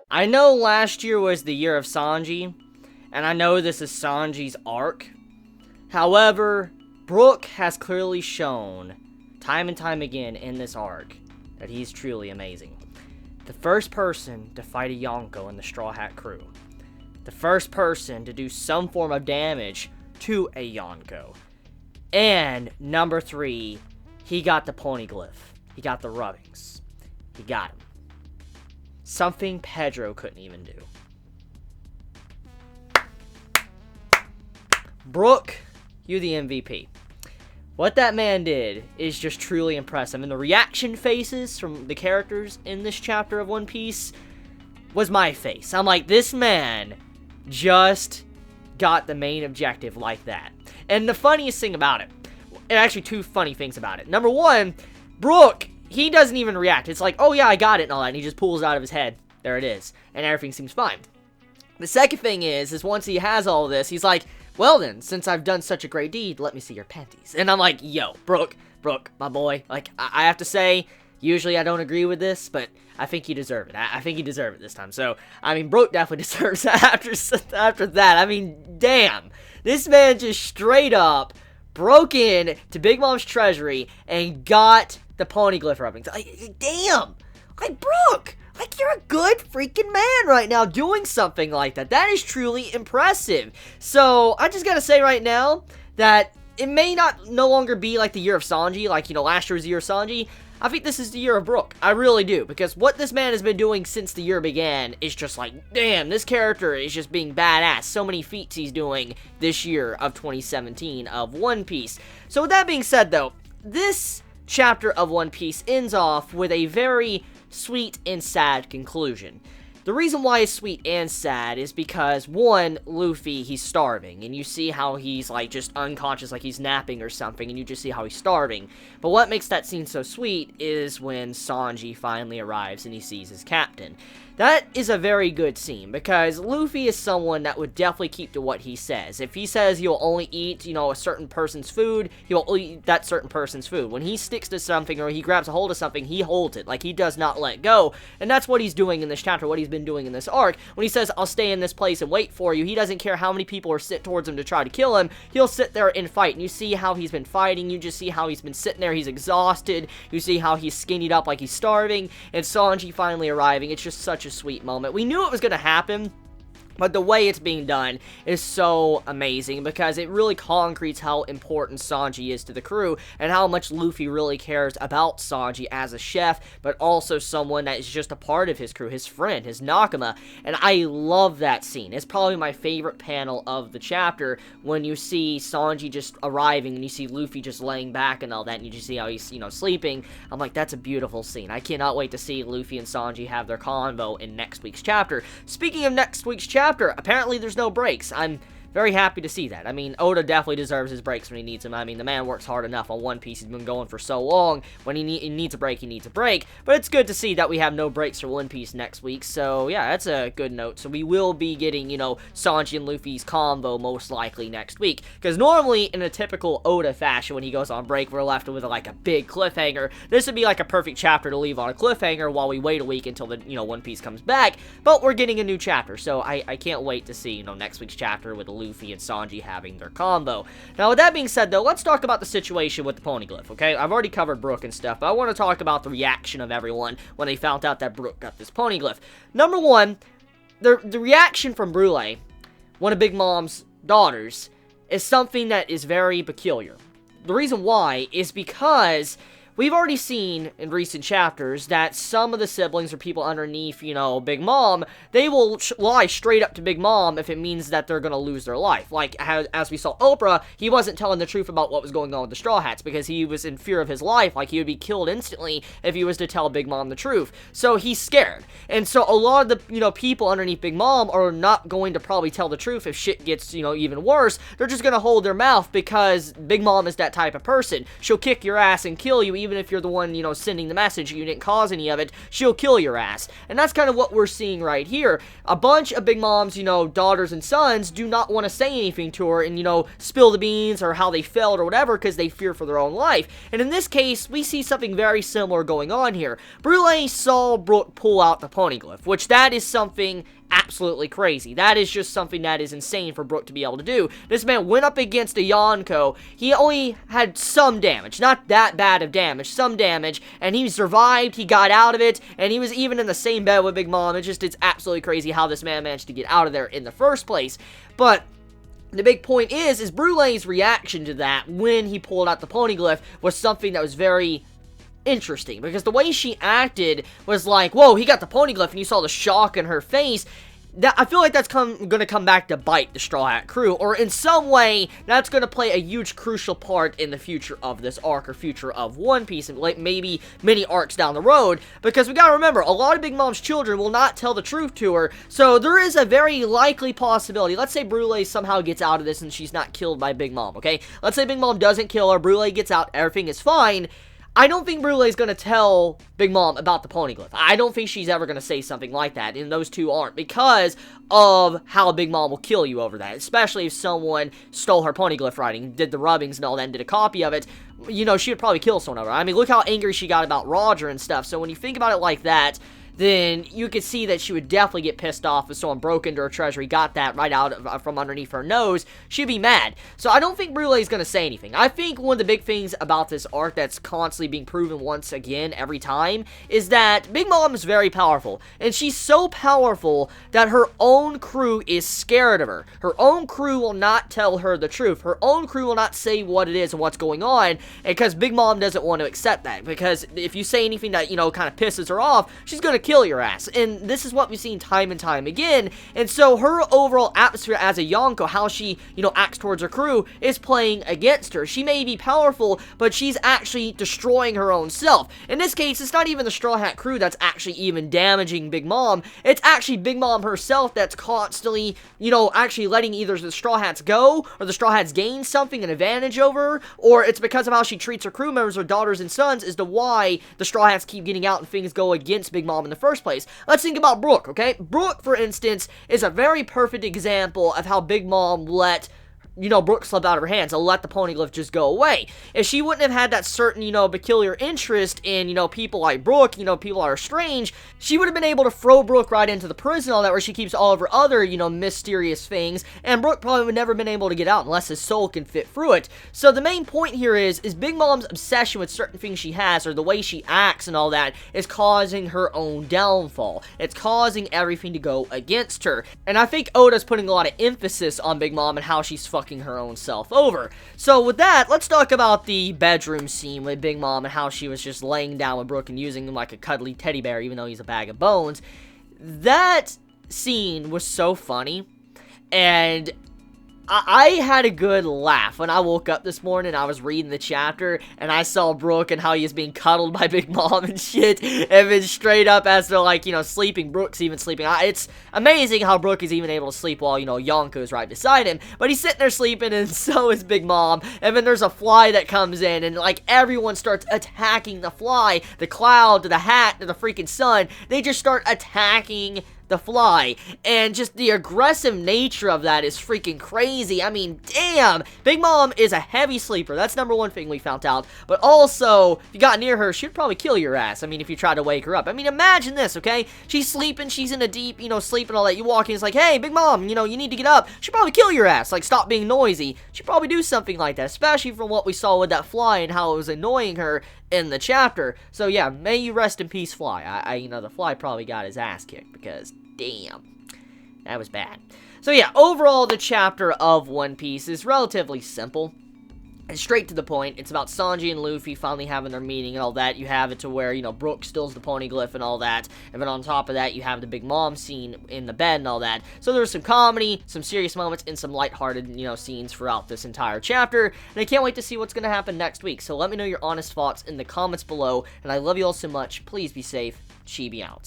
I know last year was the year of Sanji, and I know this is Sanji's arc. However, Brook has clearly shown, time and time again in this arc, that he's truly amazing. The first person to fight a Yonko in the Straw Hat crew. The first person to do some form of damage to a Yonko. And number 3, he got the poneglyph. He got the rubbings. He got him. Something Pedro couldn't even do. Brook, you the MVP. What that man did is just truly impressive. And the reaction faces from the characters in this chapter of One Piece was my face. I'm like, this man just got the main objective like that. And the funniest thing about it, and actually 2 funny things about it. Number 1, Brook, he doesn't even react. It's like, oh yeah, I got it and all that. And he just pulls it out of his head. There it is. And everything seems fine. The second thing is once he has all this, he's like, well then, since I've done such a great deed, let me see your panties. And I'm like, yo, Brook, my boy. Like, I have to say, usually I don't agree with this, but I think you deserve it. I think you deserve it this time. So, I mean, Brook definitely deserves it after that. I mean, damn. This man just straight up broke in to Big Mom's treasury and got the poneglyph rubbings. Like, damn! Like, Brook! Like, you're a good freaking man right now doing something like that. That is truly impressive. So, I just gotta say right now that it may no longer be like the year of Sanji, like, you know, last year was the year of Sanji. I think this is the year of Brook. I really do. Because what this man has been doing since the year began is just like, damn, this character is just being badass. So many feats he's doing this year of 2017 of One Piece. So with that being said, though, this chapter of One Piece ends off with a very sweet and sad conclusion. The reason why it's sweet and sad is because, 1, Luffy, he's starving, and you see how he's, like, just unconscious, like he's napping or something, and you just see how he's starving. But what makes that scene so sweet is when Sanji finally arrives and he sees his captain. That is a very good scene, because Luffy is someone that would definitely keep to what he says. If he says he'll only eat, you know, a certain person's food, he'll eat that certain person's food. When he sticks to something or he grabs a hold of something, he holds it. Like, he does not let go. And that's what he's doing in this chapter, what he's been doing in this arc. When he says, I'll stay in this place and wait for you, he doesn't care how many people are sent towards him to try to kill him. He'll sit there and fight. And you see how he's been fighting. You just see how he's been sitting there. He's exhausted. You see how he's skinnied up like he's starving. And Sanji finally arriving. It's just such a sweet moment. We knew it was going to happen, but the way it's being done is so amazing because it really concretes how important Sanji is to the crew and how much Luffy really cares about Sanji as a chef, but also someone that is just a part of his crew, his friend, his Nakama, and I love that scene. It's probably my favorite panel of the chapter when you see Sanji just arriving and you see Luffy just laying back and all that, and you just see how he's, you know, sleeping. I'm like, that's a beautiful scene. I cannot wait to see Luffy and Sanji have their convo in next week's chapter. Speaking of next week's chapter, apparently there's no breaks. I'm very happy to see that. I mean, Oda definitely deserves his breaks when he needs them. I mean, the man works hard enough on One Piece. He's been going for so long. When he needs a break, he needs a break. But it's good to see that we have no breaks for One Piece next week. So, yeah, that's a good note. So we will be getting, you know, Sanji and Luffy's combo most likely next week. Because normally, in a typical Oda fashion, when he goes on break, we're left with, like, a big cliffhanger. This would be, like, a perfect chapter to leave on a cliffhanger while we wait a week until the, you know, One Piece comes back. But we're getting a new chapter. So I can't wait to see, you know, next week's chapter with Luffy and Sanji having their combo. Now, with that being said, though, let's talk about the situation with the poneglyph, okay? I've already covered Brook and stuff, but I want to talk about the reaction of everyone when they found out that Brook got this poneglyph. Number 1, the reaction from Brule, one of Big Mom's daughters, is something that is very peculiar. The reason why is because we've already seen in recent chapters that some of the siblings or people underneath, you know, Big Mom, they will lie straight up to Big Mom if it means that they're gonna lose their life. Like, as we saw Oprah, he wasn't telling the truth about what was going on with the Straw Hats because he was in fear of his life. Like, he would be killed instantly if he was to tell Big Mom the truth. So he's scared. And so a lot of the, you know, people underneath Big Mom are not going to probably tell the truth if shit gets, you know, even worse. They're just gonna hold their mouth because Big Mom is that type of person. She'll kick your ass and kill you even if you're the one, sending the message, you didn't cause any of it, she'll kill your ass. And that's kind of what we're seeing right here. A bunch of Big Mom's, daughters and sons do not want to say anything to her and, spill the beans or how they felt or whatever because they fear for their own life. And in this case, we see something very similar going on here. Brule saw Brook pull out the poneglyph, which that is something absolutely crazy. That is just something that is insane for Brook to be able to do. This man went up against a Yonko. He only had some damage, not that bad of damage, some damage, and he survived, he got out of it, and he was even in the same bed with Big Mom. It's absolutely crazy how this man managed to get out of there in the first place. But the big point is Brule's reaction to that when he pulled out the poneglyph was something that was very interesting, because the way she acted was like, whoa, he got the poneglyph, and you saw the shock in her face. That, I feel like that's gonna come back to bite the Straw Hat crew, or in some way, that's gonna play a huge crucial part in the future of this arc, or future of One Piece, and like maybe many arcs down the road, because we gotta remember, a lot of Big Mom's children will not tell the truth to her, so there is a very likely possibility. Let's say Brule somehow gets out of this and she's not killed by Big Mom, okay? Let's say Big Mom doesn't kill her, Brule gets out, everything is fine. I don't think Brule's gonna tell Big Mom about the poneglyph. I don't think she's ever gonna say something like that, and those two aren't, because of how Big Mom will kill you over that, especially if someone stole her poneglyph writing, did the rubbings and all that, and did a copy of it. She would probably kill someone over it. I mean, look how angry she got about Roger and stuff, so when you think about it like that, then you could see that she would definitely get pissed off if someone broke into her treasury, got that right out from underneath her nose. She'd be mad. So I don't think Brule's going to say anything. I think one of the big things about this arc that's constantly being proven once again every time is that Big Mom is very powerful. And she's so powerful that her own crew is scared of her. Her own crew will not tell her the truth. Her own crew will not say what it is and what's going on, because Big Mom doesn't want to accept that. Because if you say anything that, kind of pisses her off, she's going to kill your ass. And this is what we've seen time and time again. And so her overall atmosphere as a Yonko, how she, acts towards her crew, is playing against her. She may be powerful, but she's actually destroying her own self. In this case, it's not even the Straw Hat crew that's actually even damaging Big Mom. It's actually Big Mom herself that's constantly, actually letting either the Straw Hats go, or the Straw Hats gain something, an advantage over her, or it's because of how she treats her crew members, her daughters and sons, as to why the Straw Hats keep getting out and things go against Big Mom in the first place. Let's think about Brook, okay? Brook, for instance, is a very perfect example of how Big Mom let Brook slip out of her hands. I'll let the poneglyph just go away. If she wouldn't have had that certain, peculiar interest in, people like Brook, people that are strange, she would have been able to throw Brook right into the prison, all that, where she keeps all of her other, mysterious things, and Brook probably would never been able to get out unless his soul can fit through it. So the main point here is Big Mom's obsession with certain things she has, or the way she acts and all that, is causing her own downfall. It's causing everything to go against her. And I think Oda's putting a lot of emphasis on Big Mom and how she's fucking her own self over. So with that, let's talk about the bedroom scene with Big Mom and how she was just laying down with Brook and using him like a cuddly teddy bear, even though he's a bag of bones. That scene was so funny, and I had a good laugh when I woke up this morning. I was reading the chapter, and I saw Brook and how he is being cuddled by Big Mom and shit, and then straight up as they're, like, sleeping, Brook's even sleeping. It's amazing how Brook is even able to sleep while, Yonko's right beside him, but he's sitting there sleeping, and so is Big Mom, and then there's a fly that comes in, and, like, everyone starts attacking the fly, the cloud, to the hat, to the freaking sun. They just start attacking the fly, and just the aggressive nature of that is freaking crazy. I mean, damn, Big Mom is a heavy sleeper. That's number one thing we found out, but also, if you got near her, she'd probably kill your ass. I mean, if you try to wake her up. I mean, imagine this, okay? She's sleeping, she's in a deep, sleep and all that. You walk in, it's like, hey, Big Mom, you need to get up. She'd probably kill your ass. Like, stop being noisy. She'd probably do something like that, especially from what we saw with that fly and how it was annoying her in the chapter. So yeah, may you rest in peace, Fly. The Fly probably got his ass kicked, because damn, that was bad. So yeah, overall, the chapter of One Piece is relatively simple and straight to the point. It's about Sanji and Luffy finally having their meeting and all that. You have it to where, Brook steals the poneglyph and all that. And then on top of that, you have the Big Mom scene in the bed and all that. So there's some comedy, some serious moments, and some lighthearted, scenes throughout this entire chapter. And I can't wait to see what's going to happen next week. So let me know your honest thoughts in the comments below. And I love you all so much. Please be safe. Chibi out.